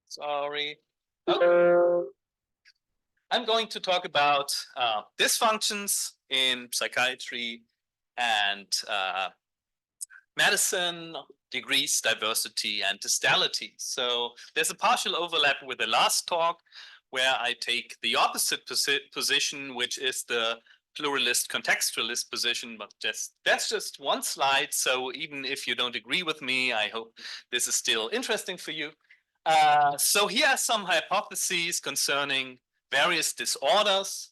Sorry. Oh. I'm going to talk about dysfunctions in psychiatry and medicine, degrees, diversity, and distality. So there's a partial overlap with the last talk where I take the opposite position, which is the pluralist contextualist position, but that's just one slide. So even if you don't agree with me, I hope this is still interesting for you. So here are some hypotheses concerning various disorders.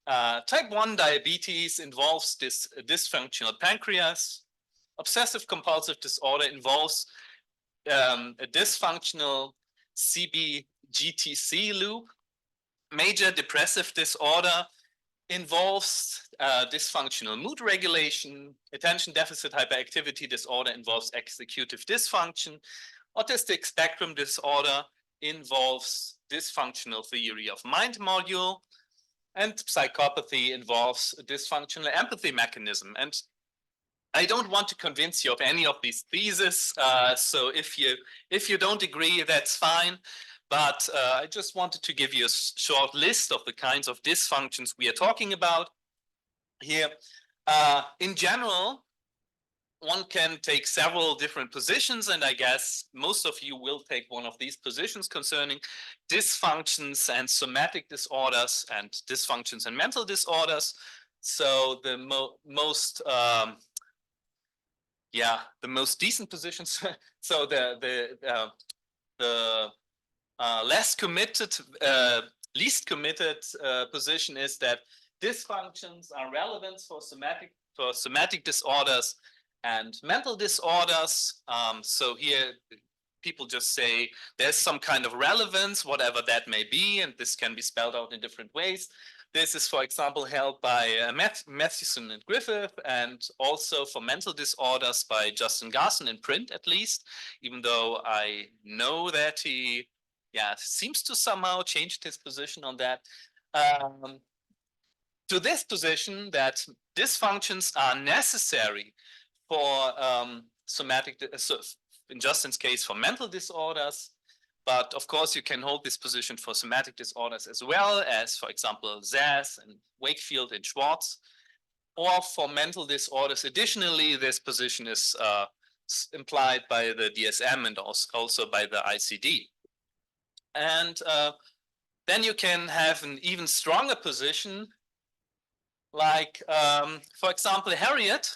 Type 1 diabetes involves this dysfunctional pancreas. Obsessive compulsive disorder involves a dysfunctional CBGTC loop. Major depressive disorder involves dysfunctional mood regulation. Attention deficit hyperactivity disorder involves executive dysfunction. Autistic spectrum disorder involves dysfunctional theory of mind module. And psychopathy involves a dysfunctional empathy mechanism. And I don't want to convince you of any of these theses. So if you don't agree, that's fine. But I just wanted to give you a short list of the kinds of dysfunctions we are talking about here. In general, one can take several different positions, and I guess most of you will take one of these positions concerning dysfunctions and somatic disorders and dysfunctions and mental disorders. So the most decent positions. So the least committed position is that dysfunctions are relevant for somatic disorders and mental disorders. So here people just say there's some kind of relevance, whatever that may be, and this can be spelled out in different ways. This is, for example, held by Mathewson and Griffith, and also for mental disorders by Justin Garson in print, at least, even though I know that he seems to somehow changed his position on that. To this position that dysfunctions are necessary for somatic, so in Justin's case, for mental disorders. But of course, you can hold this position for somatic disorders as well as, for example, Zass and Wakefield and Schwartz, or for mental disorders. Additionally, this position is implied by the DSM and also by the ICD. And then you can have an even stronger position, like, for example, Harriet,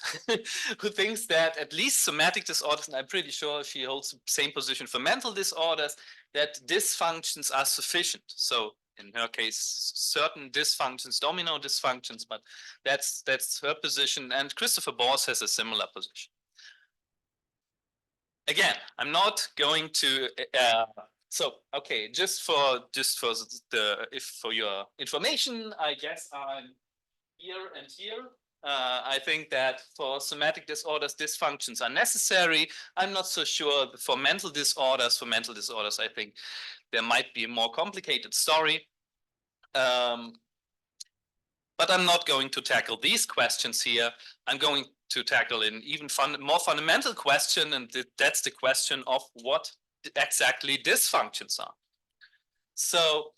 who thinks that at least somatic disorders, and I'm pretty sure she holds the same position for mental disorders, that dysfunctions are sufficient. So in her case, certain dysfunctions, domino dysfunctions, but that's her position. And Christopher Bors has a similar position. Again, I'm not going to. Just for your information, I guess I'm here and here. I think that for somatic disorders, dysfunctions are necessary. I'm not so sure for mental disorders. For mental disorders, I think there might be a more complicated story. But I'm not going to tackle these questions here. I'm going to tackle an even more fundamental question, and that's the question of what exactly dysfunctions are. So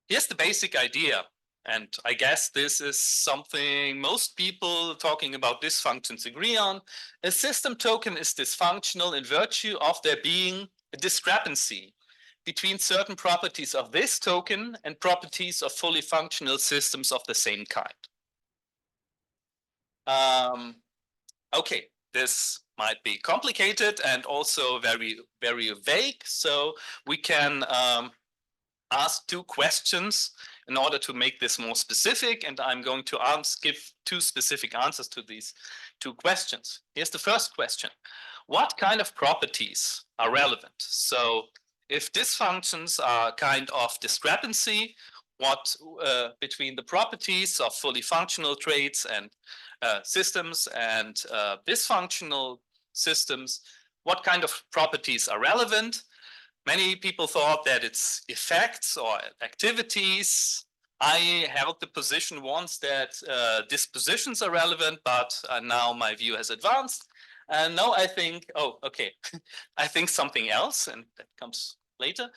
here's the basic idea. And I guess this is something most people talking about dysfunctions agree on. A system token is dysfunctional in virtue of there being a discrepancy between certain properties of this token and properties of fully functional systems of the same kind. Okay, this might be complicated and also very, very vague. So we can ask two questions in order to make this more specific, and I'm going to give two specific answers to these two questions. Here's the first question. What kind of properties are relevant? So if dysfunctions are kind of discrepancy, what between the properties of fully functional traits and systems and dysfunctional systems, what kind of properties are relevant? Many people thought that it's effects or activities. I held the position once that dispositions are relevant, but now my view has advanced. No, I think, oh, okay. I think something else, and that comes later.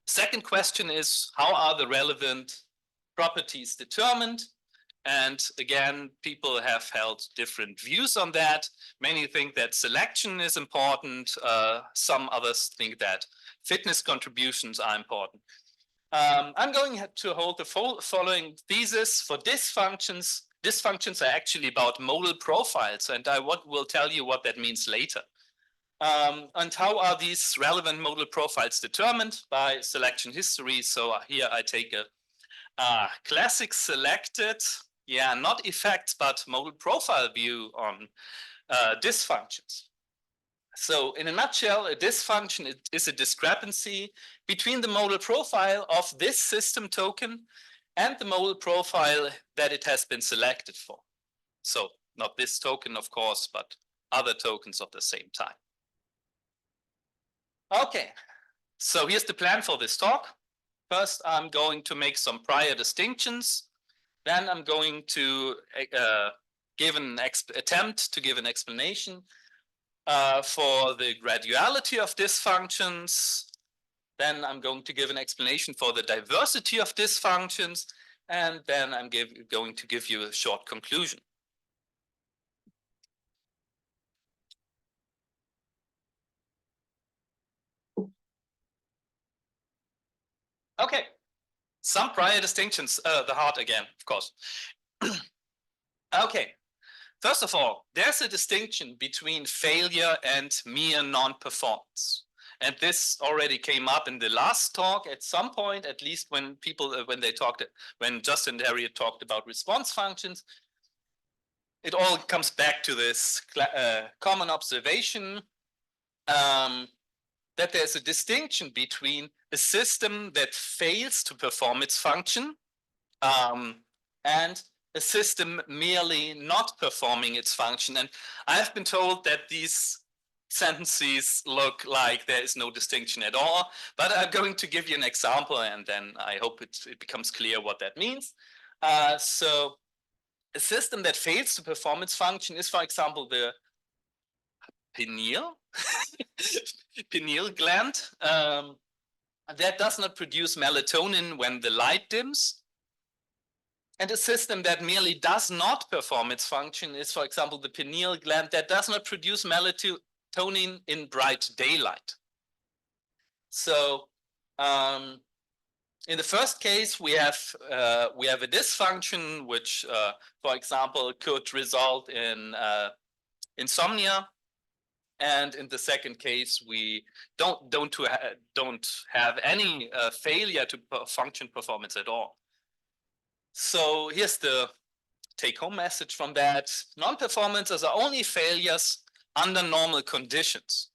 Second question is, how are the relevant properties determined? And again, people have held different views on that. Many think that selection is important. Some others think that fitness contributions are important. I'm going to hold the following thesis for dysfunctions. Dysfunctions are actually about modal profiles, and I will tell you what that means later. And how are these relevant modal profiles determined? By selection history. So here I take a classic selected, yeah, not effects, but modal profile view on dysfunctions. So in a nutshell, a dysfunction is a discrepancy between the modal profile of this system token and the modal profile that it has been selected for. So not this token, of course, but other tokens of the same type. Okay, so here's the plan for this talk. First, I'm going to make some prior distinctions. Then I'm going to attempt to give an explanation for the graduality of dysfunctions. Then I'm going to give an explanation for the diversity of dysfunctions. And then I'm going to give you a short conclusion. Okay, some prior distinctions, the heart again, of course. Okay, first of all, there's a distinction between failure and mere non-performance. And this already came up in the last talk at some point, at least when people, when Justin and Harriet talked about response functions. It all comes back to this common observation that there's a distinction between a system that fails to perform its function and a system merely not performing its function. And I've been told that these sentences look like there is no distinction at all, but I'm going to give you an example, and then I hope it becomes clear what that means. So a system that fails to perform its function is, for example, the pineal gland that does not produce melatonin when the light dims. And a system that merely does not perform its function is, for example, the pineal gland that does not produce melatonin in bright daylight. So in the first case, we have a dysfunction which, for example, could result in insomnia. And in the second case, we don't have any failure to function performance at all. So here's the take-home message from that. Non-performances are only failures under normal conditions.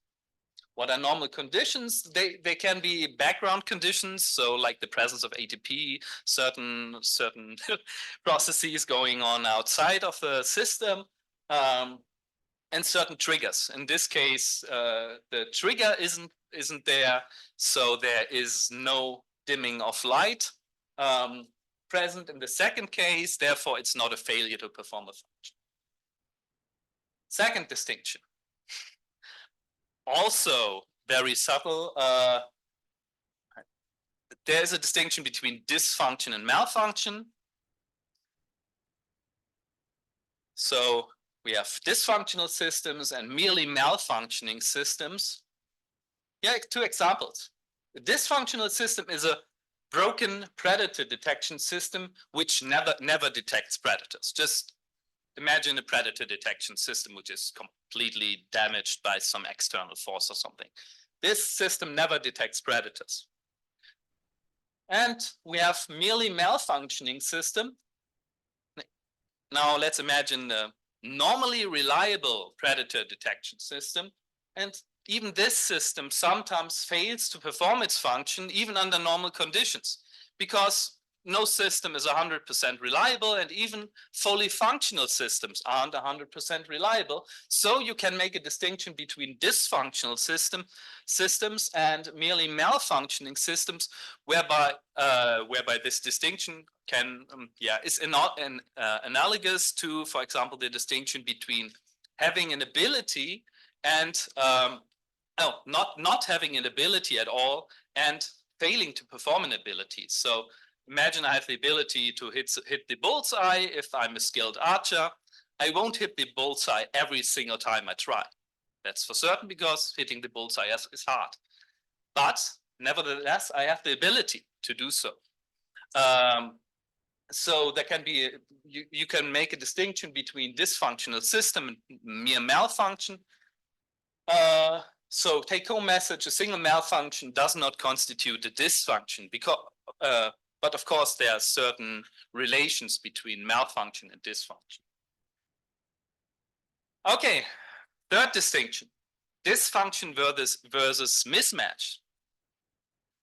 What are normal conditions? They can be background conditions, so like the presence of ATP, certain processes going on outside of the system, and certain triggers. In this case, the trigger isn't there, so there is no dimming of light present in the second case, therefore it's not a failure to perform a function. Second distinction, also very subtle. There's a distinction between dysfunction and malfunction. So we have dysfunctional systems and merely malfunctioning systems. Yeah, two examples. A dysfunctional system is a broken predator detection system which never detects predators. Just imagine a predator detection system which is completely damaged by some external force or something. This system never detects predators. And we have merely malfunctioning system. Now let's imagine a normally reliable predator detection system, and even this system sometimes fails to perform its function even under normal conditions, because no system is 100% reliable, and even fully functional systems aren't 100% reliable. So you can make a distinction between dysfunctional systems and merely malfunctioning systems, whereby this distinction can is analogous to, for example, the distinction between having an ability and not having an ability at all and failing to perform an ability. So imagine I have the ability to hit the bullseye if I'm a skilled archer. I won't hit the bullseye every single time I try. That's for certain, because hitting the bullseye is hard. But nevertheless, I have the ability to do so. So there can be, you can make a distinction between dysfunctional system and mere malfunction. So take-home message: a single malfunction does not constitute a dysfunction, because, but of course there are certain relations between malfunction and dysfunction. Okay, third distinction: dysfunction versus mismatch.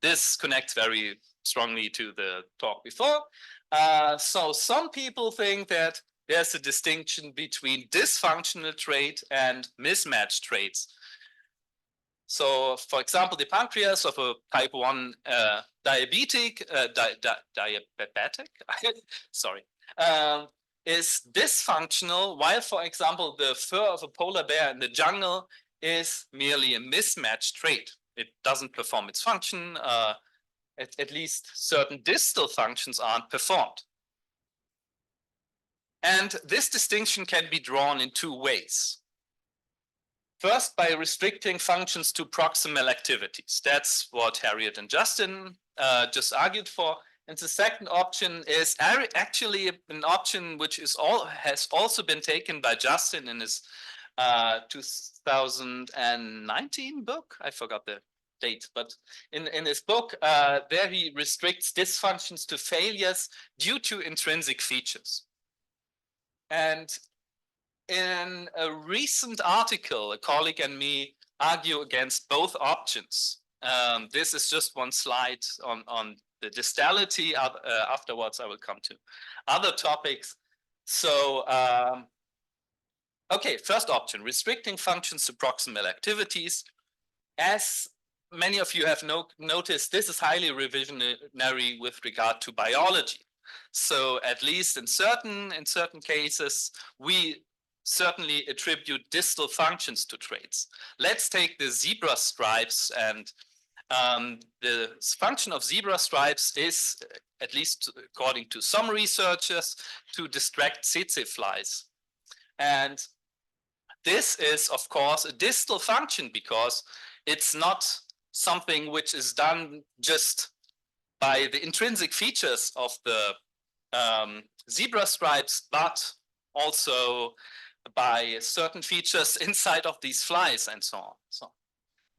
This connects very strongly to the talk before. So some people think that there's a distinction between dysfunctional trait and mismatched traits. So, for example, the pancreas of a type 1 diabetic, sorry, is dysfunctional, while, for example, the fur of a polar bear in the jungle is merely a mismatched trait. It doesn't perform its function. At least certain distal functions aren't performed. And this distinction can be drawn in two ways. First, by restricting functions to proximal activities. That's what Harriet and Justin just argued for. And the second option is actually an option which has also been taken by Justin in his 2019 book. I forgot the date, but in his book, there he restricts dysfunctions to failures due to intrinsic features. And in a recent article, a colleague and me argue against both options. This is just one slide on the distality. Afterwards, I will come to other topics. So, okay, first option: restricting functions to proximal activities. As many of you have noticed, this is highly revisionary with regard to biology. So at least in certain cases, we certainly attribute distal functions to traits. Let's take the zebra stripes, and the function of zebra stripes is, at least according to some researchers, to distract tsetse flies. And this is, of course, a distal function, because it's not something which is done just by the intrinsic features of the zebra stripes, but also by certain features inside of these flies and so on.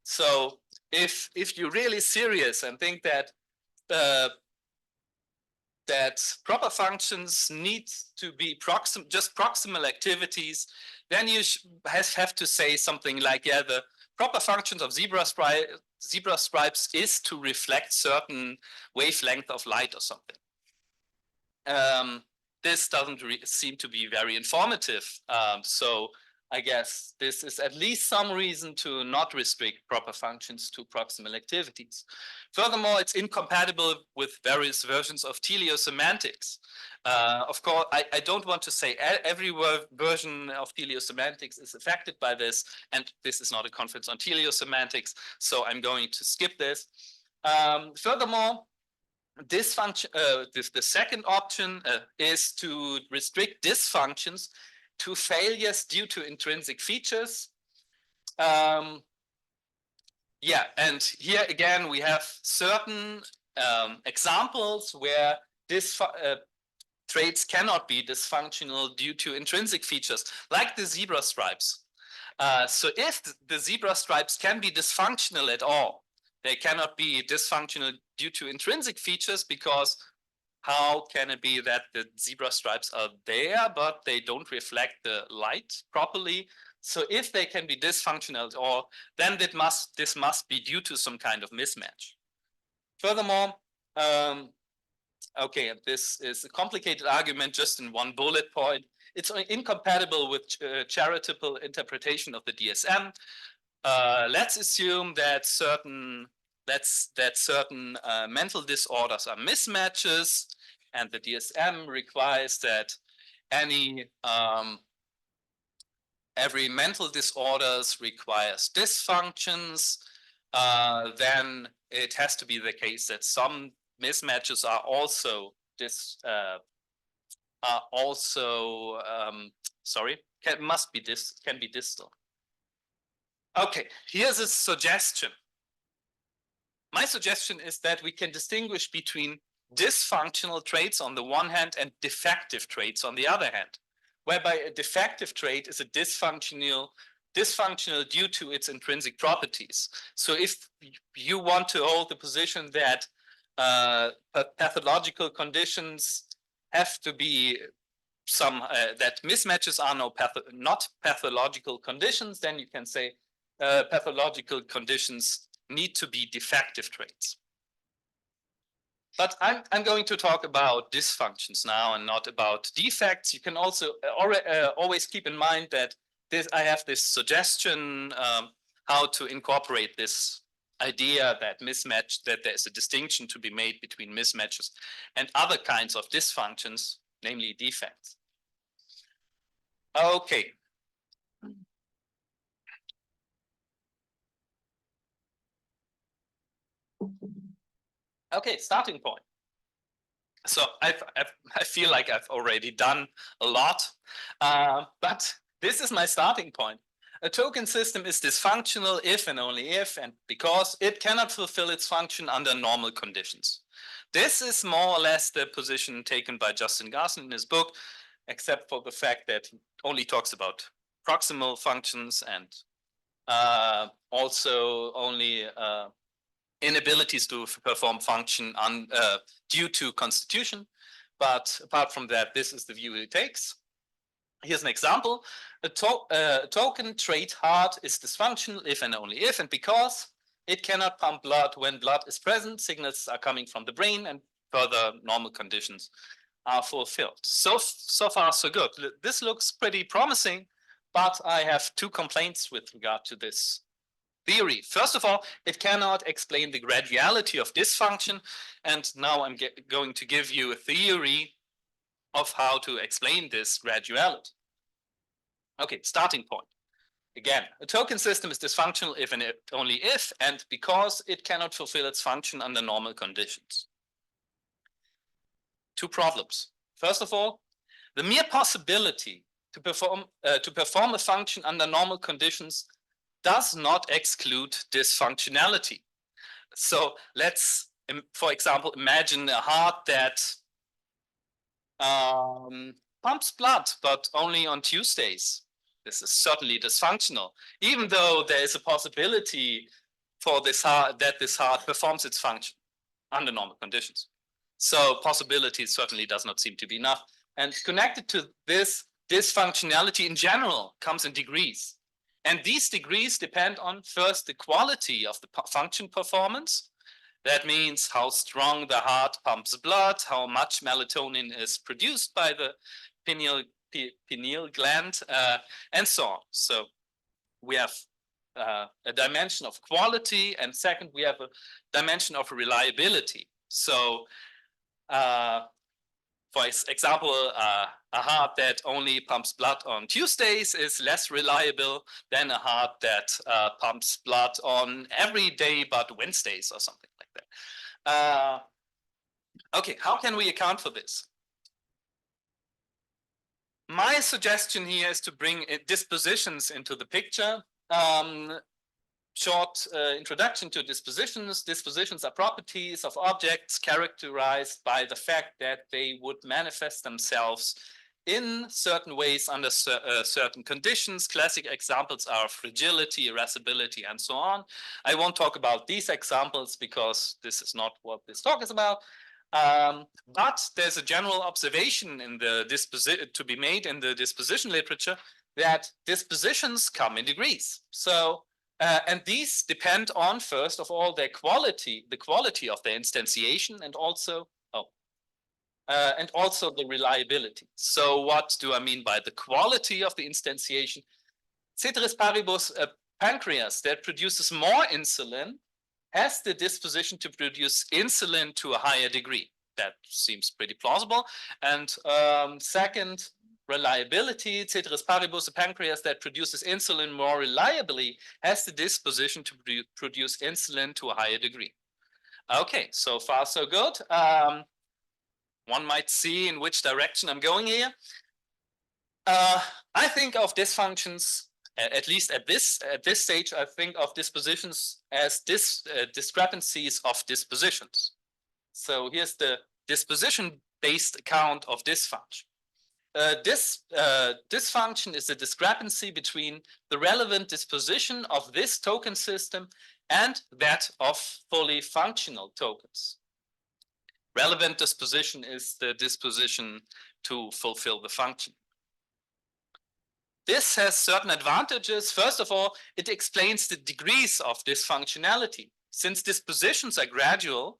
So if you're really serious and think that that proper functions need to be just proximal activities, then you have to say something like, yeah, the proper functions of zebra stripes is to reflect certain wavelength of light or something. This doesn't seem to be very informative. So I guess this is at least some reason to not restrict proper functions to proximal activities. Furthermore, it's incompatible with various versions of teleosemantics. Of course, I don't want to say every version of teleosemantics is affected by this, and this is not a conference on teleosemantics, so I'm going to skip this. Furthermore, dysfunction, the second option is to restrict dysfunctions to failures due to intrinsic features. Yeah, and here again we have certain examples where this traits cannot be dysfunctional due to intrinsic features, like the zebra stripes. So if the zebra stripes can be dysfunctional at all, they cannot be dysfunctional due to intrinsic features, because how can it be that the zebra stripes are there, but they don't reflect the light properly? So if they can be dysfunctional at all, then this must be due to some kind of mismatch. Furthermore, okay, this is a complicated argument just in one bullet point. It's incompatible with charitable interpretation of the DSM. Let's assume that certain mental disorders are mismatches, and the DSM requires that any every mental disorders requires dysfunctions, then it has to be the case that some mismatches are also sorry, can be distal. Okay, here's a suggestion. My suggestion is that we can distinguish between dysfunctional traits on the one hand and defective traits on the other hand, whereby a defective trait is a dysfunctional due to its intrinsic properties. So if you want to hold the position that pathological conditions have to be that mismatches are not pathological conditions, then you can say pathological conditions need to be defective traits. But I'm going to talk about dysfunctions now and not about defects. You can also always keep in mind that I have this suggestion how to incorporate this idea that that there's a distinction to be made between mismatches and other kinds of dysfunctions, namely defects. Okay. Okay, starting point. So I feel like I've already done a lot, but this is my starting point. A token system is dysfunctional if and only if and because it cannot fulfill its function under normal conditions. This is more or less the position taken by Justin Garson in his book, except for the fact that he only talks about proximal functions and also only inabilities to perform function due to constitution. But apart from that, this is the view it takes. Here's an example. A token trait heart is dysfunctional if and only if and because it cannot pump blood when blood is present, signals are coming from the brain, and further normal conditions are fulfilled. So far, so good. This looks pretty promising, but I have two complaints with regard to this theory. First of all, it cannot explain the graduality of dysfunction, and now I'm going to give you a theory of how to explain this graduality. Okay, starting point. Again, a token system is dysfunctional if and only if and because it cannot fulfill its function under normal conditions. Two problems. First of all, the mere possibility to perform a function under normal conditions does not exclude dysfunctionality. So let's, for example, imagine a heart that pumps blood, but only on Tuesdays. This is certainly dysfunctional, even though there is a possibility for this heart that this heart performs its function under normal conditions. So possibility certainly does not seem to be enough. And connected to this, dysfunctionality in general comes in degrees. And these degrees depend on, first, the quality of the function performance. That means how strong the heart pumps blood, how much melatonin is produced by the pineal gland, and so on. So we have a dimension of quality, and second, we have a dimension of reliability. So for example, a heart that only pumps blood on Tuesdays is less reliable than a heart that pumps blood on every day but Wednesdays or something like that. Okay, how can we account for this? My suggestion here is to bring dispositions into the picture. Short introduction to dispositions. Dispositions are properties of objects characterized by the fact that they would manifest themselves in certain ways under certain conditions. Classic examples are fragility, irascibility, and so on. I won't talk about these examples because this is not what this talk is about. But there's a general observation in the to be made in the disposition literature that dispositions come in degrees. So and these depend on, first of all, their quality, the quality of their instantiation, and also the reliability. So what do I mean by the quality of the instantiation? Ceteris paribus, a pancreas that produces more insulin has the disposition to produce insulin to a higher degree. That seems pretty plausible. And second, reliability. Ceteris paribus, a pancreas that produces insulin more reliably has the disposition to produce insulin to a higher degree. Okay, so far so good. One might see in which direction I'm going here. I think of dysfunctions, at least at this stage, I think of dispositions as discrepancies of dispositions. So here's the disposition-based account of dysfunction. Dysfunction is a discrepancy between the relevant disposition of this token system and that of fully functional tokens. Relevant disposition is the disposition to fulfill the function. This has certain advantages. First of all, it explains the degrees of dysfunctionality. Since dispositions are gradual,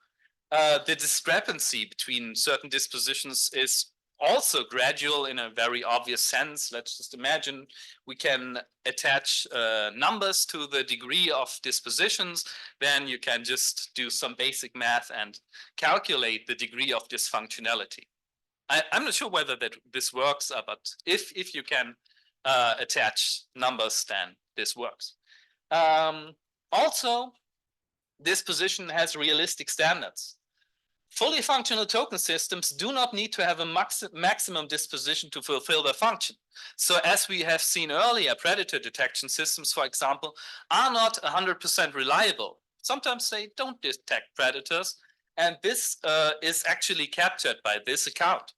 the discrepancy between certain dispositions is also gradual in a very obvious sense. Let's just imagine we can attach numbers to the degree of dispositions. Then you can just do some basic math and calculate the degree of dysfunctionality. I'm not sure whether this works, but if you can attach numbers, then this works. Also, disposition has realistic standards. Fully functional token systems do not need to have a maximum disposition to fulfill their function. So as we have seen earlier, predator detection systems, for example, are not 100% reliable. Sometimes they don't detect predators, and this is actually captured by this account.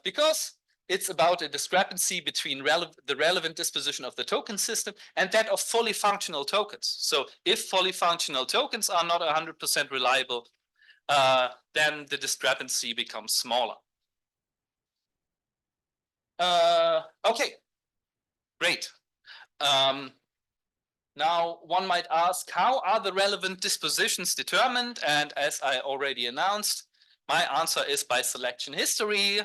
Because it's about a discrepancy between the relevant disposition of the token system and that of fully functional tokens. So if fully functional tokens are not 100% reliable, then the discrepancy becomes smaller. Okay, great. Now one might ask, how are the relevant dispositions determined? And as I already announced, my answer is by selection history.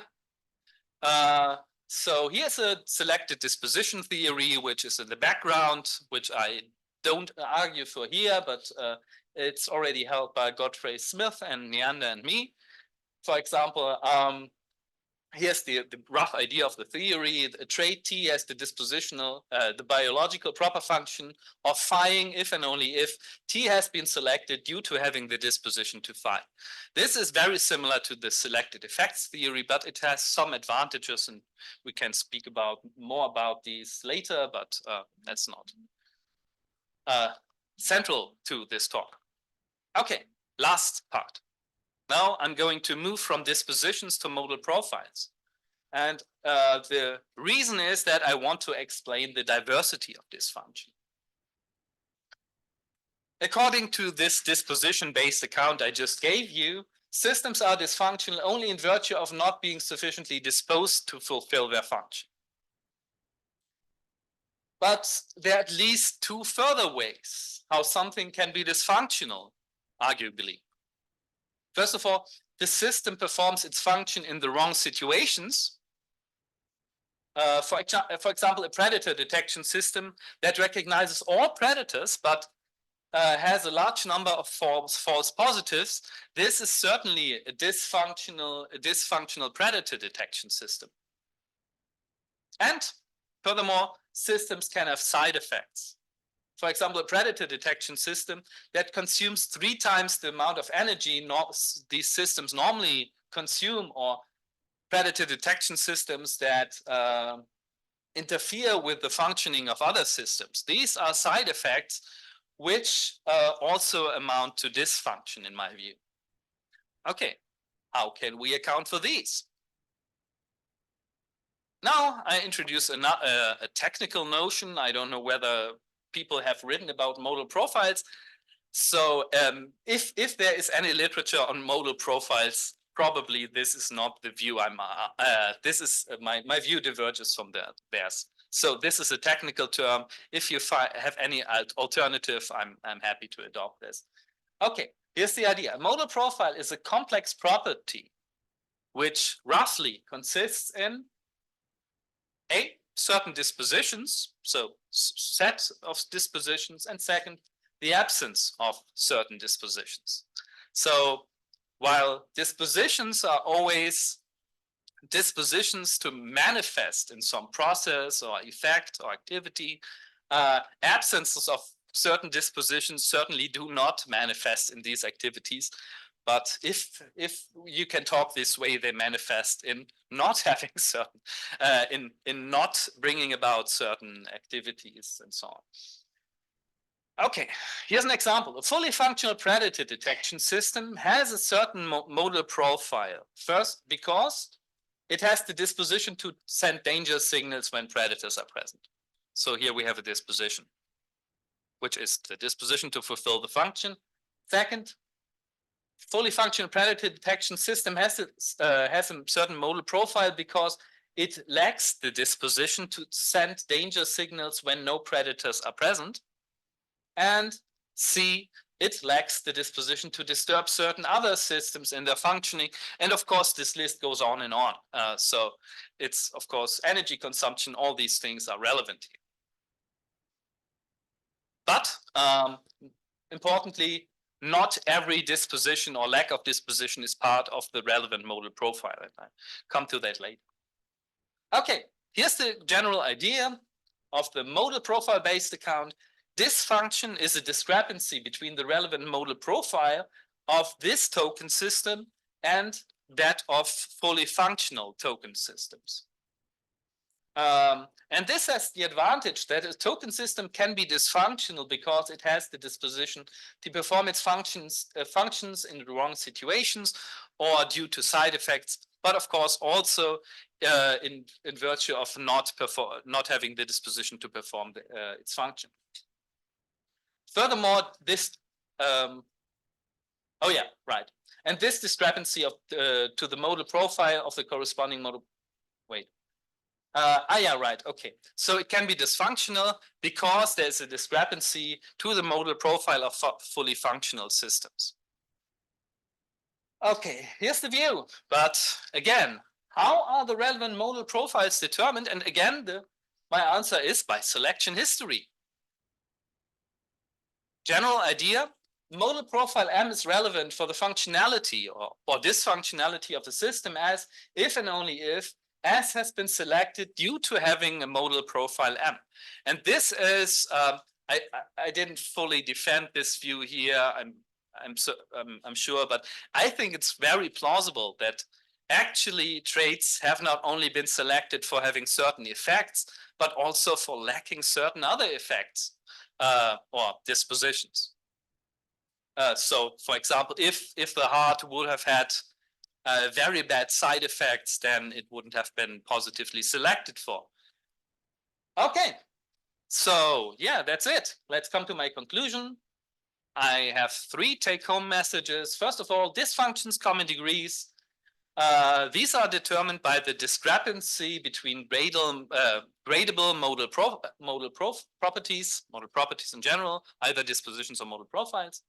So here's a selected disposition theory, which is in the background, which I don't argue for here, but it's already held by Godfrey Smith and Neander and me. For example, here's the rough idea of the theory. A trait T has the dispositional, the biological proper function of phi-ing if and only if T has been selected due to having the disposition to phi. This is very similar to the selected effects theory, but it has some advantages, and we can speak more about these later, but that's not central to this talk. Okay, last part. Now I'm going to move from dispositions to modal profiles. And the reason is that I want to explain the diversity of dysfunction. According to this disposition-based account I just gave you, systems are dysfunctional only in virtue of not being sufficiently disposed to fulfill their function. But there are at least two further ways how something can be dysfunctional, arguably. First of all, the system performs its function in the wrong situations. For example, a predator detection system that recognizes all predators but has a large number of false positives. This is certainly a dysfunctional predator detection system. And furthermore, systems can have side effects. For example, a predator detection system that consumes 3 times the amount of energy these systems normally consume, or predator detection systems that interfere with the functioning of other systems. These are side effects which also amount to dysfunction in my view. Okay, how can we account for these? Now I introduce a technical notion. I don't know whether people have written about modal profiles. So if there is any literature on modal profiles, probably this is not the view this is my view diverges from theirs. So this is a technical term. If you have any alternative, I'm happy to adopt this. Okay, here's the idea. A modal profile is a complex property which roughly consists in A, certain dispositions, so set of dispositions, and second, the absence of certain dispositions. So while dispositions are always dispositions to manifest in some process or effect or activity. Absences of certain dispositions certainly do not manifest in these activities. But if you can talk this way, they manifest in not having certain, in not bringing about certain activities and so on. Okay, here's an example. A fully functional predator detection system has a certain modal profile. First, because it has the disposition to send danger signals when predators are present. So here we have a disposition, which is the disposition to fulfill the function. Second, fully functional predator detection system has a certain modal profile because it lacks the disposition to send danger signals when no predators are present. And C, it lacks the disposition to disturb certain other systems in their functioning. And of course, this list goes on and on. So it's, of course, energy consumption, all these things are relevant here. But importantly, not every disposition or lack of disposition is part of the relevant modal profile. And I come to that later. Okay, here's the general idea of the modal profile based account. Dysfunction is a discrepancy between the relevant modal profile of this token system and that of fully functional token systems. And this has the advantage that a token system can be dysfunctional because it has the disposition to perform its functions in the wrong situations or due to side effects, but of course also in virtue of not having the disposition to perform its function. Furthermore, this and this discrepancy of to the modal profile of the corresponding modal. Okay. So it can be dysfunctional because there's a discrepancy to the modal profile of fully functional systems. Okay, here's the view. But again, how are the relevant modal profiles determined? And again, my answer is by selection history. General idea, modal profile M is relevant for the functionality or dysfunctionality of the system as if and only if S has been selected due to having a modal profile M. And this is, I didn't fully defend this view here, I'm sure, but I think it's very plausible that actually traits have not only been selected for having certain effects, but also for lacking certain other effects or dispositions. So, for example, if the heart would have had very bad side effects, then it wouldn't have been positively selected for. Okay, so yeah, that's it. Let's come to my conclusion. I have 3 take-home messages. First of all, dysfunctions come in degrees. These are determined by the discrepancy between gradable modal properties in general, either dispositions or modal profiles.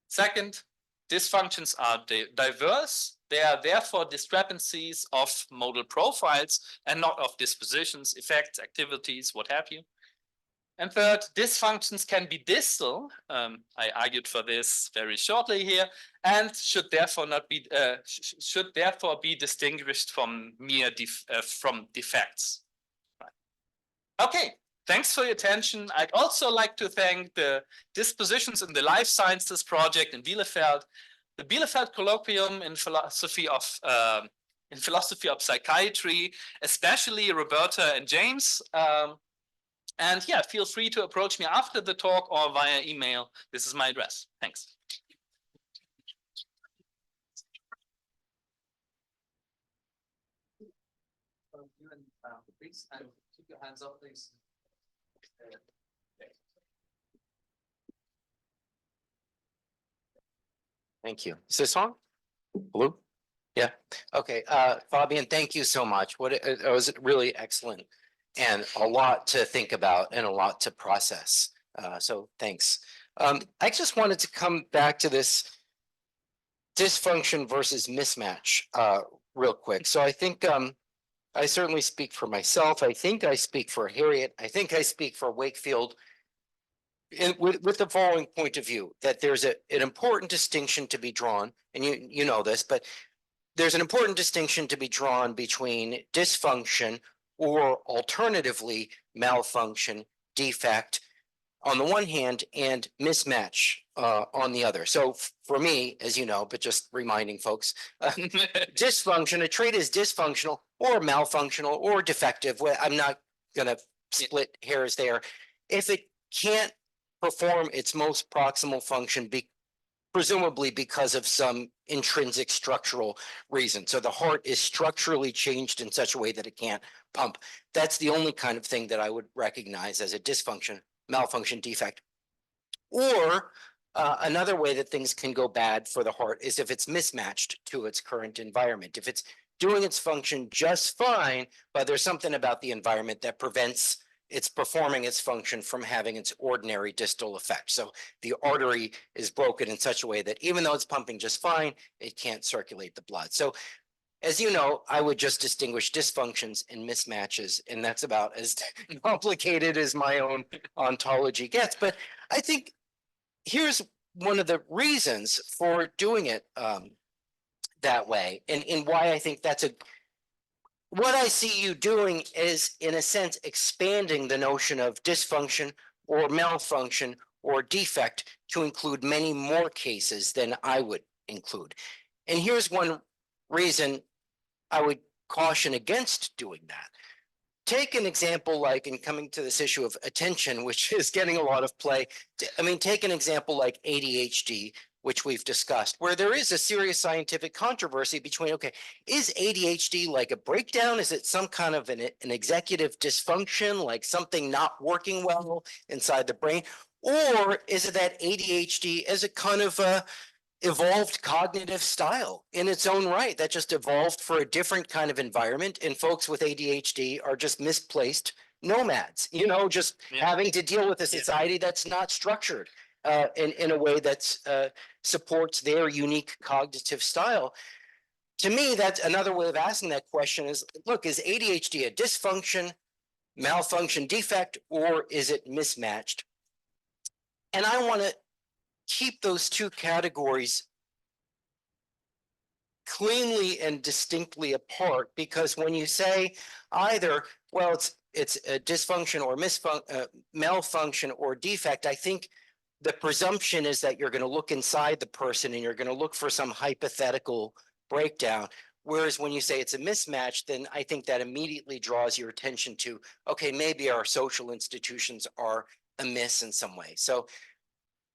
Second, dysfunctions are diverse. They are therefore discrepancies of modal profiles and not of dispositions, effects, activities, what have you. And third, dysfunctions can be distal. I argued for this very shortly here, and should therefore be distinguished from mere defects. Right. Okay. Thanks for your attention. I'd also like to thank the dispositions in the Life Sciences project in Bielefeld, the Bielefeld Colloquium in Philosophy of Psychiatry, especially Roberta and James. And yeah, feel free to approach me after the talk or via email. This is my address. Thanks. Please, and keep your hands up, please. Thank you. Is this on? Blue? Yeah. Okay. Fabian, thank you so much. It was really excellent and a lot to think about and a lot to process. So thanks. I just wanted to come back to this dysfunction versus mismatch real quick. So I think I certainly speak for myself. I think I speak for Harriet. I think I speak for Wakefield with the following point of view, that there's an important distinction to be drawn, and you know this, but there's an important distinction to be drawn between dysfunction or alternatively malfunction, defect on the one hand and mismatch on the other. So for me, as you know, but just reminding folks, dysfunction, a trait is dysfunctional or malfunctional or defective. I'm not going to split hairs there. If it can't perform its most proximal function, presumably because of some intrinsic structural reason. So the heart is structurally changed in such a way that it can't pump. That's the only kind of thing that I would recognize as a dysfunction, malfunction, defect. Or another way that things can go bad for the heart is if it's mismatched to its current environment. If it's doing its function just fine, but there's something about the environment that prevents it's performing its function from having its ordinary distal effect. So the artery is broken in such a way that even though it's pumping just fine, it can't circulate the blood. So as you know, I would just distinguish dysfunctions and mismatches, and that's about as complicated as my own ontology gets. But I think here's one of the reasons for doing it that way, and why I think that's what I see you doing is, in a sense, expanding the notion of dysfunction or malfunction or defect to include many more cases than I would include. And here's one reason I would caution against doing that. Take an example like, in coming to this issue of attention, which is getting a lot of play. I mean, take an example like ADHD, which we've discussed, where there is a serious scientific controversy between, okay, is ADHD like a breakdown? Is it some kind of an executive dysfunction, like something not working well inside the brain? Or is it that ADHD is a kind of a evolved cognitive style in its own right that just evolved for a different kind of environment, and folks with ADHD are just misplaced nomads, you know, just having to deal with a society that's not structured in a way that supports their unique cognitive style. To me, that's another way of asking that question is, look, is ADHD a dysfunction, malfunction, defect, or is it mismatched? And I want to keep those two categories cleanly and distinctly apart, because when you say either, well, it's a dysfunction or malfunction or defect, I think the presumption is that you're going to look inside the person and you're going to look for some hypothetical breakdown. Whereas when you say it's a mismatch, then I think that immediately draws your attention to, okay, maybe our social institutions are amiss in some way. So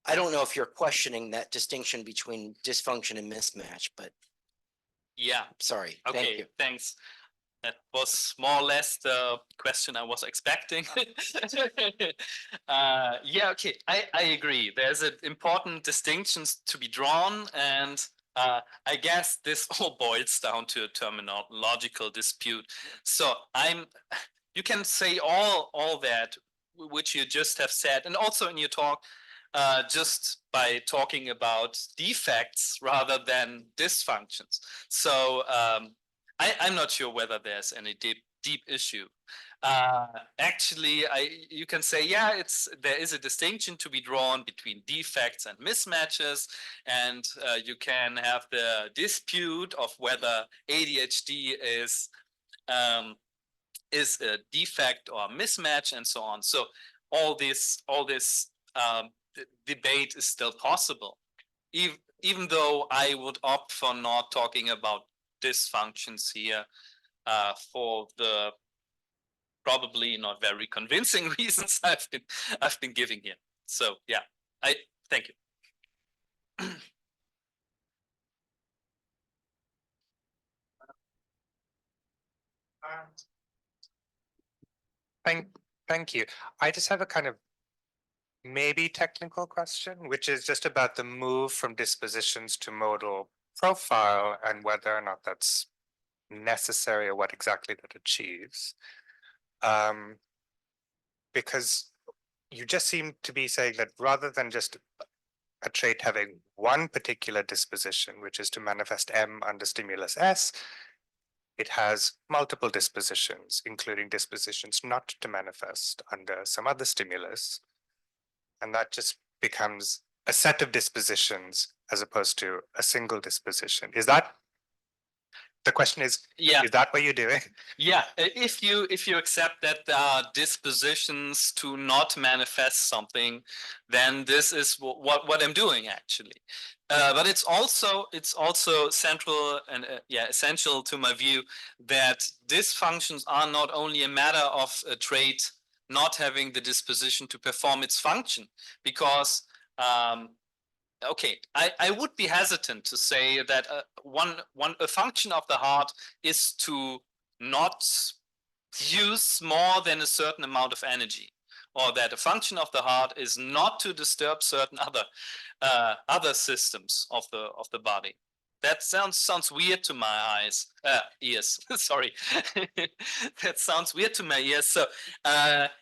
I don't know if you're questioning that distinction between dysfunction and mismatch, but yeah, sorry. okay, Thank you. Thanks. That was more or less the question I was expecting. Yeah, okay, I agree. There's an important distinctions to be drawn, and I guess this all boils down to a terminological dispute. So you can say all that which you just have said, and also in your talk, just by talking about defects rather than dysfunctions. So I'm not sure whether there's any deep issue. Actually, you can say, yeah, there is a distinction to be drawn between defects and mismatches, and you can have the dispute of whether ADHD is a defect or a mismatch, and so on. So all this debate is still possible, even though I would opt for not talking about dysfunctions here for the probably not very convincing reasons I've been giving here. So yeah, I thank you. Thank you. I just have a kind of maybe technical question, which is just about the move from dispositions to modal profile and whether or not that's necessary or what exactly that achieves. Because you just seem to be saying that rather than just a trait having one particular disposition, which is to manifest M under stimulus S, it has multiple dispositions, including dispositions not to manifest under some other stimulus. And that just becomes a set of dispositions as opposed to a single disposition. Is that the question is that what you're doing? Yeah, if you accept that there are dispositions to not manifest something, then this is what I'm doing actually. But it's also central and essential to my view that dysfunctions are not only a matter of a trait not having the disposition to perform its function, because okay, I would be hesitant to say that a function of the heart is to not use more than a certain amount of energy, or that a function of the heart is not to disturb certain other systems of the body. That sounds weird to my ears. Sorry, that sounds weird to my ears. So,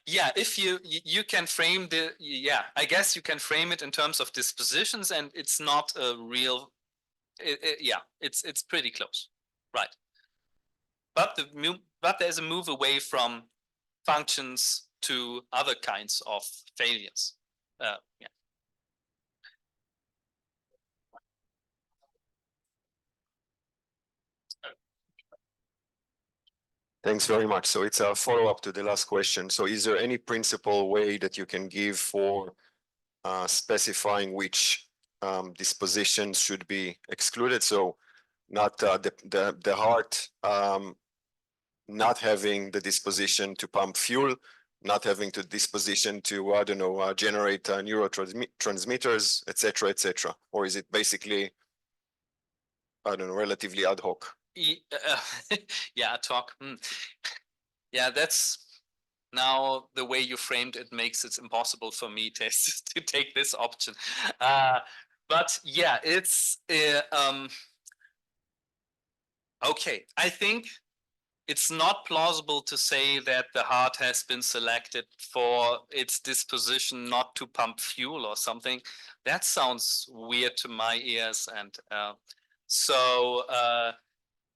yeah, if you can frame I guess you can frame it in terms of dispositions, and it's not a real. It's pretty close, right? But there's a move away from functions to other kinds of failures. Yeah. Thanks very much. So it's a follow-up to the last question. So is there any principal way that you can give for specifying which dispositions should be excluded? So not the heart not having the disposition to pump fuel, not having the disposition to, I don't know, generate neurotransmitters, etc., etc. Or is it basically, I don't know, relatively ad hoc? Yeah, talk. Yeah, that's now the way you framed it makes it impossible for me to take this option. But yeah, it's okay. I think it's not plausible to say that the heart has been selected for its disposition not to pump fuel or something. That sounds weird to my ears, and so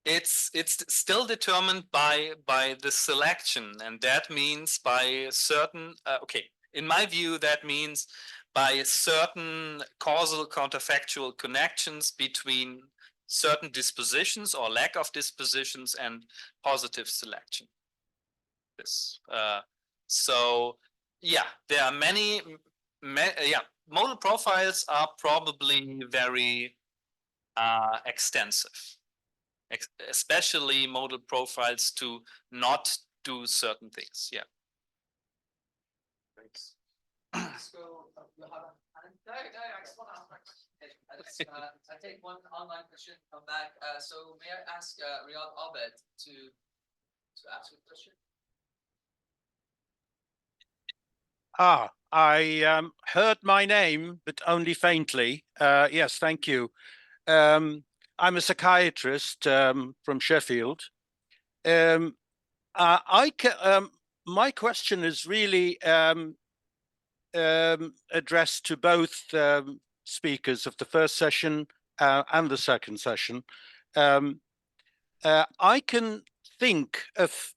it's still determined by the selection, and that means by certain okay, in my view, that means by certain causal counterfactual connections between certain dispositions or lack of dispositions and positive selection. This so yeah, there are many modal profiles are probably very extensive, especially modal profiles to not do certain things. Yeah. Thanks. So you have I just want to ask my question. I take one online question, come back. So may I ask Riyad Abed to ask a question? I heard my name, but only faintly. Yes, thank you. I'm a psychiatrist from Sheffield. My question is really addressed to both speakers of the first session and the second session. I can think of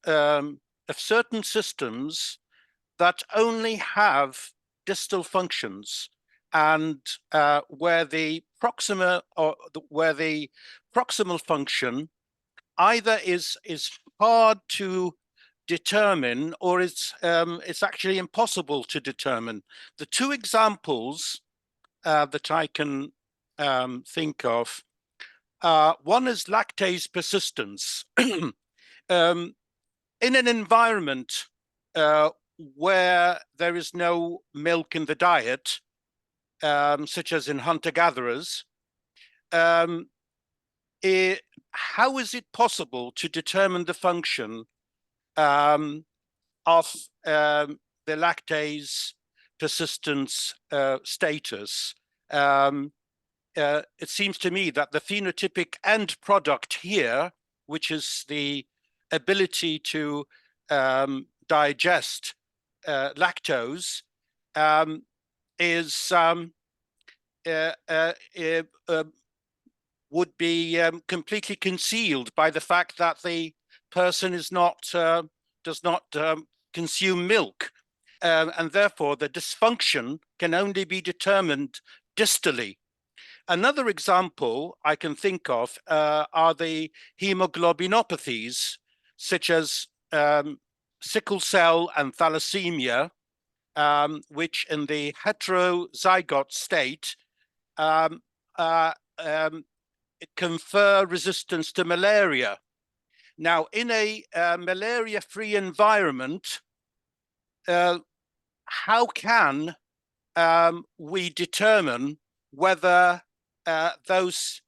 certain systems that only have distal functions, and where the proximal function either is hard to determine, or it's actually impossible to determine. The two examples that I can think of, one is lactase persistence. In an environment where there is no milk in the diet, such as in hunter-gatherers, how is it possible to determine the function of the lactase persistence status? It seems to me that the phenotypic end product here, which is the ability to digest lactose, would be completely concealed by the fact that the person does not consume milk, and therefore the dysfunction can only be determined distally. Another example I can think of are the hemoglobinopathies, such as sickle cell and thalassemia, which in the heterozygote state confer resistance to malaria. Now, in a malaria-free environment, how can we determine whether those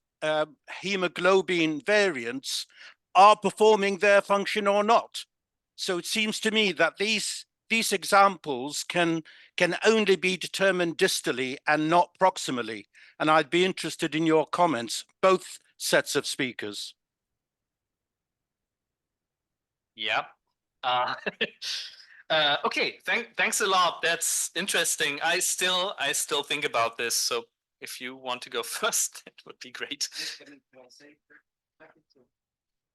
hemoglobin variants are performing their function or not? So it seems to me that these examples can only be determined distally and not proximally. And I'd be interested in your comments, both sets of speakers. Yeah. Okay, thanks a lot. That's interesting. I still think about this. So if you want to go first, it would be great.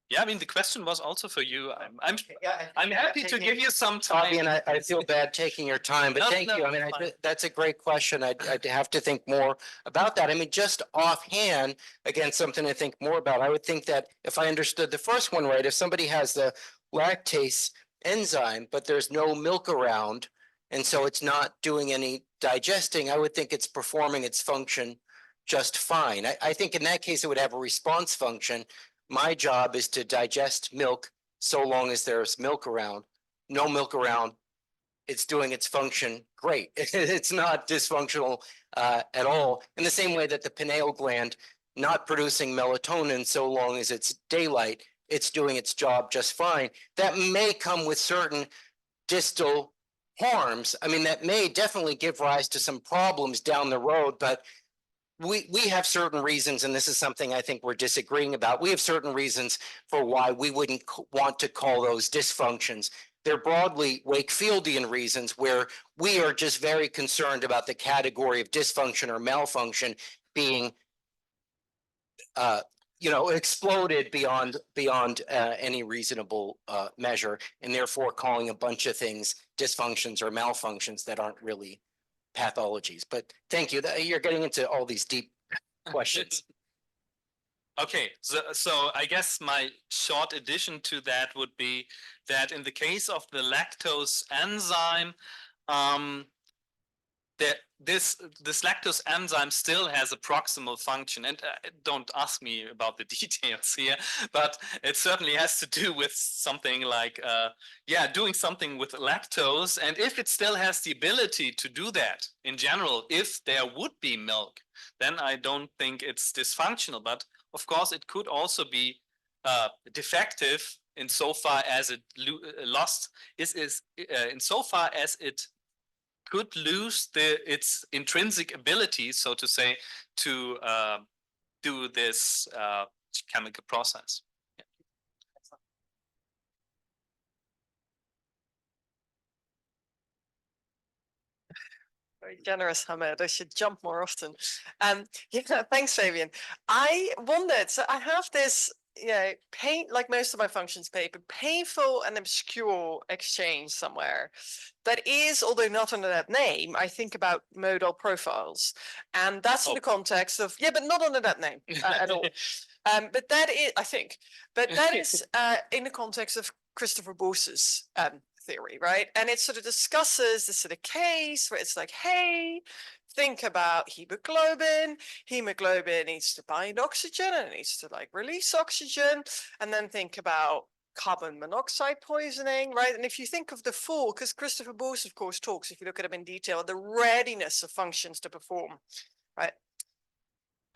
Yeah, I mean, the question was also for you. I'm happy to give you some time. Fabian, I feel bad taking your time, but No, thank you. no, I mean, fine. that's a great question. I'd have to think more about that. I mean, just offhand, again, something to think more about. I would think that if I understood the first one right, if somebody has the lactase enzyme, but there's no milk around, and so it's not doing any digesting, I would think it's performing its function just fine. I think in that case, it would have a response function. My job is to digest milk so long as there's milk around. No milk around, it's doing its function great. It's not dysfunctional at all. In the same way that the pineal gland not producing melatonin so long as it's daylight, it's doing its job just fine. That may come with certain distal harms. I mean, that may definitely give rise to some problems down the road, but we have certain reasons, and this is something I think we're disagreeing about. We have certain reasons for why we wouldn't want to call those dysfunctions. They're broadly Wakefieldian reasons where we are just very concerned about the category of dysfunction or malfunction being exploded beyond any reasonable measure, and therefore calling a bunch of things dysfunctions or malfunctions that aren't really pathologies. But thank you. You're getting into all these deep questions. Okay, so I guess my short addition to that would be that in the case of the lactose enzyme, that this lactose enzyme still has a proximal function, and don't ask me about the details here, but it certainly has to do with something like doing something with lactose. And if it still has the ability to do that in general, if there would be milk, then I don't think it's dysfunctional. But of course it could also be defective insofar as it lost insofar as it could lose its intrinsic ability, so to say, to do this chemical process. Yeah. Very generous, Hamed. I should jump more often. Yeah, thanks, Fabian. I wondered, so I have this, like most of my functions paper, painful and obscure exchange somewhere that is, although not under that name, I think about modal profiles. And that's in the context of, but not under that name at all. But that is, I think, but that is in the context of Christopher Bose's theory, right? And it sort of discusses this sort of case where it's like, hey, think about hemoglobin. Hemoglobin needs to bind oxygen and it needs to like release oxygen. And then think about carbon monoxide poisoning, right? And if you think of the full, because Christopher Bose, of course, talks, if you look at him in detail, the readiness of functions to perform, right?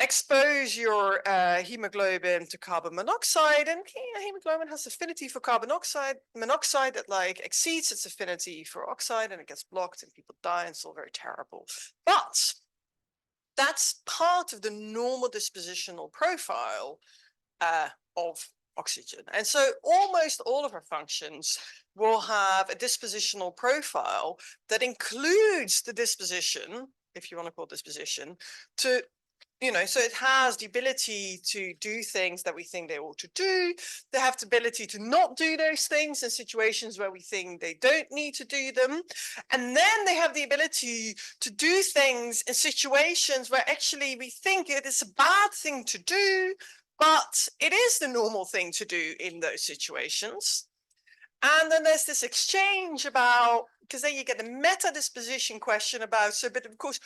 Expose your hemoglobin to carbon monoxide, and hemoglobin has affinity for carbon monoxide that like exceeds its affinity for oxide, and it gets blocked and people die, and it's all very terrible. But that's part of the normal dispositional profile of oxygen. And so almost all of our functions will have a dispositional profile that includes the disposition, if you want to call it disposition, to you know, so it has the ability to do things that we think they ought to do. They have the ability to not do those things in situations where we think they don't need to do them. And then they have the ability to do things in situations where actually we think it is a bad thing to do, but it is the normal thing to do in those situations. And then there's this exchange about, because then you get the meta disposition question about, so, but of course,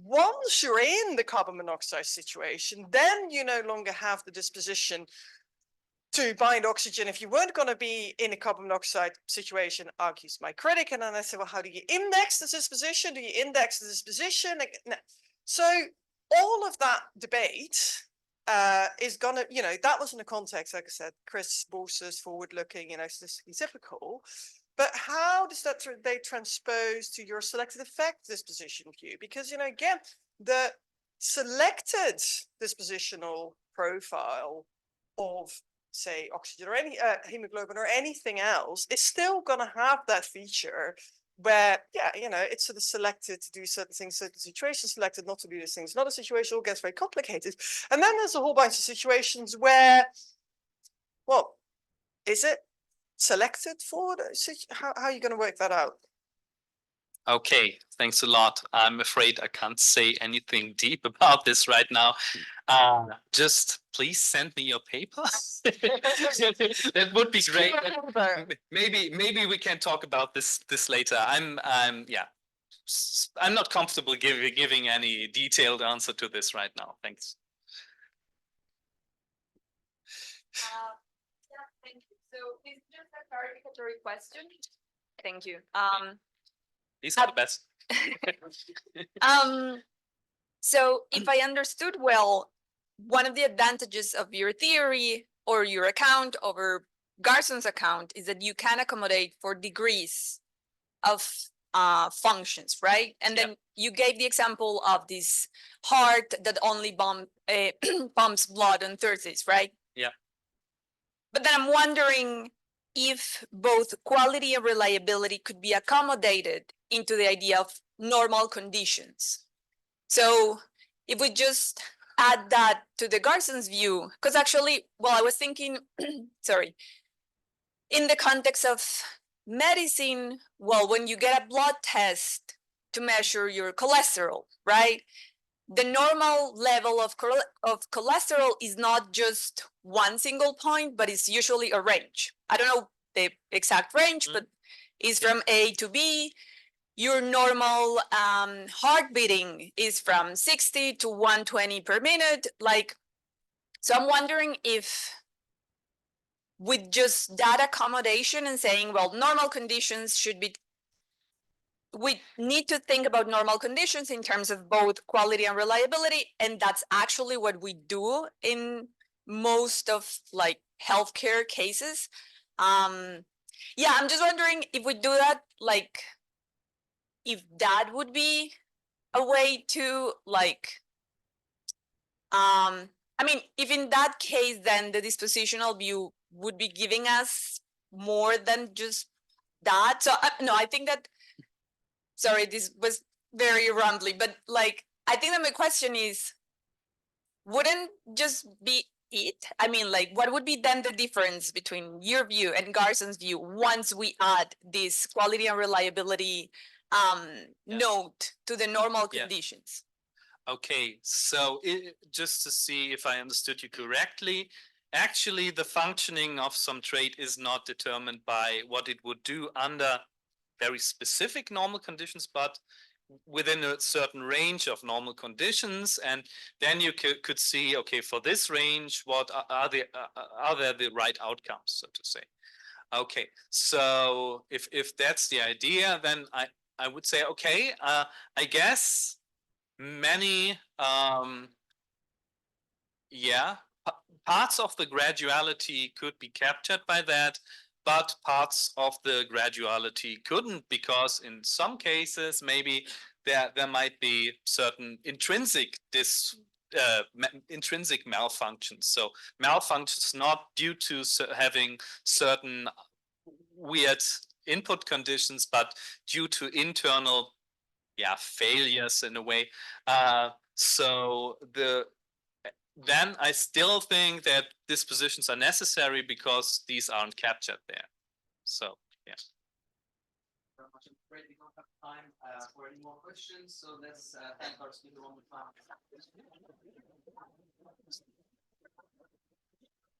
once you're in the carbon monoxide situation, then you no longer have the disposition to bind oxygen. If you weren't going to be in a carbon monoxide situation, argues my critic. And then I say, well, how do you index the disposition? Do you index the disposition? So all of that debate is gonna, you know, that was in the context, like I said, Chris Borsa's forward-looking, you know, statistically typical. But how does that they transpose to your selected effect disposition view? Because, you know, again, the selected dispositional profile of, say, oxygen or any hemoglobin or anything else is still going to have that feature where, yeah, you know, it's sort of selected to do certain things, certain situations, selected not to do these things. Not a situation, all gets very complicated. And then there's a whole bunch of situations where, well, is it selected for? How are you going to work that out? Okay, thanks a lot. I'm afraid I can't say anything deep about this right now. Just please send me your paper. That would be great. Maybe we can talk about this later. I'm not comfortable giving any detailed answer to this right now. Thanks. Yeah, thank you. So it's just a clarificatory question. Thank you. These are the best. So if I understood well, one of the advantages of your theory or your account over Garson's account is that you can accommodate for degrees of functions, right? And then you gave the example of this heart that only pumps blood on Thursdays, right? Yeah. But then I'm wondering if both quality and reliability could be accommodated into the idea of normal conditions. So if we just add that to the Garson's view, because actually, well, I was thinking, sorry, in the context of medicine, well, when you get a blood test to measure your cholesterol, right? The normal level of cholesterol is not just one single point, but it's usually a range. I don't know the exact range, but it's from A to B. Your normal heart beating is from 60 to 120 per minute. Like, so I'm wondering if with just that accommodation and saying, well, normal conditions should be, we need to think about normal conditions in terms of both quality and reliability. And that's actually what we do in most of like healthcare cases. Yeah, I'm just wondering if we do that, like, if that would be a way to like, I mean, if in that case, then the dispositional view would be giving us more than just that. So no, I think that, sorry, this was very rambly, but like, I think that my question is, wouldn't just be it? I mean, like, what would be then the difference between your view and Garson's view once we add this quality and reliability note to the normal conditions? Okay, so just to see if I understood you correctly, actually the functioning of some trait is not determined by what it would do under very specific normal conditions, but within a certain range of normal conditions. And then you could see, okay, for this range, what are there the right outcomes, so to say. Okay, so if that's the idea, then I would say, okay, I guess many parts of the graduality could be captured by that, but parts of the graduality couldn't, because in some cases maybe there might be certain intrinsic malfunctions. So malfunctions not due to having certain weird input conditions, but due to internal failures in a way. So then I still think that dispositions are necessary because these aren't captured there. So, yeah. Very much. I'm afraid we don't have time for any more questions, so let's thank our speaker one more time.